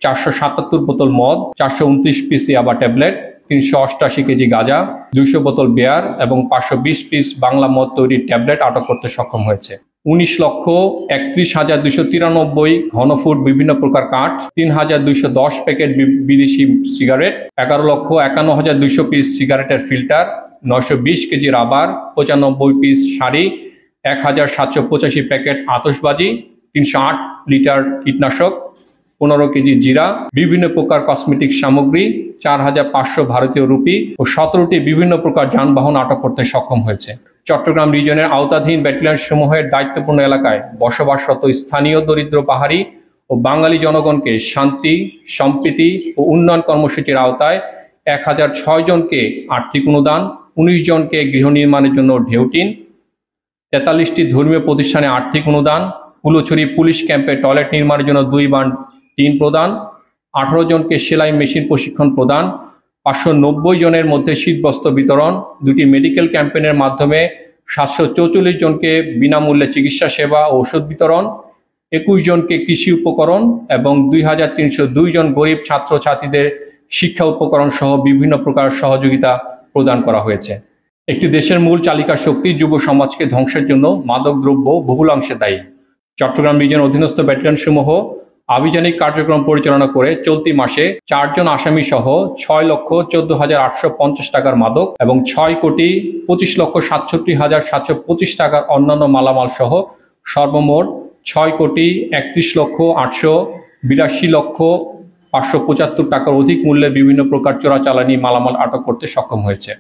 477 বোতল মদ, 429 পিস ইয়াবা ট্যাবলেট, 388 কেজি গাঁজা, 200 বোতল বিয়ার এবং 520 পিস বাংলা মদ তৈরির ট্যাবলেট আটক করতে সক্ষম হয়েছে। 19,31,293 ঘনফুট বিভিন্ন প্রকার কাঠ, 3,210 প্যাকেট বিদেশি সিগারেট, 11,51,200 পিস সিগারেটের filter, 920 KG rubber, 95 piece sari, 1,785 packet আতশবাজি, 308 লিটার কীটনাশক, 15 কেজি জিরা, বিভিন্ন প্রকার কসমেটিক সামগ্রী, 4,500 ভারতীয় রুপি ও 17টি বিভিন্ন প্রকার যানবাহন আটক করতে সক্ষম হয়েছে। চট্টগ্রাম রিজনের আওতাধীন ব্যাটালিয়ন সমূহের দায়িত্বপূর্ণ এলাকায় বসবাসরত স্থানীয় দরিদ্র পাহাড়ি ও বাঙালি জনগণকে শান্তি, সম্প্রীতি ও উন্নয়ন কর্মসূচির আওতায় 1006 জনকে আর্থিক অনুদান, 19 জনকে গৃহ নির্মাণের জন্য ঢেউটিন, 43টি ধর্মীয় প্রতিষ্ঠানে আর্থিক অনুদান, ফুলছড়ি পুলিশ ক্যাম্পে টয়লেট নির্মাণের জন্য 2 বান্ড টিন প্রদান, 18 জনকে সেলাই মেশিন প্রশিক্ষণ প্রদান, 590 জনের মধ্যে শীতবস্ত্র বিতরণ, 2টি মেডিকেল ক্যাম্পেইনের মাধ্যমে 744 জনকে বিনামূল্যে চিকিৎসা সেবা ও ওষুধ বিতরণ, 21 জনকে কৃষি উপকরণ এবং 2,302 জন গরিব ছাত্রছাত্রীদের শিক্ষা উপকরণ সহ বিভিন্ন প্রকার সহযোগিতা প্রদান করা হয়েছে। একটি দেশের মূল চালিকা শক্তি যুব সমাজকে ধ্বংসের জন্য মাদকদ্রব্য বহুলাংশে দায়ী। চট্টগ্রাম রিজন অধীনস্থ ব্যাটালিয়ন সমূহ আভিযানিক কার্যক্রম পরিচালনা করে চলতি মাসে 4 জন আসামি সহ 6,14,850 টাকার মাদক এবং 6,25,67,725 টাকার অন্যান্য মালামাল সহ সর্বমোট 6,31,882,575 টাকার অধিক মূল্যের বিভিন্ন প্রকার চোরাচালানি মালামাল আটক করতে সক্ষম হয়েছে।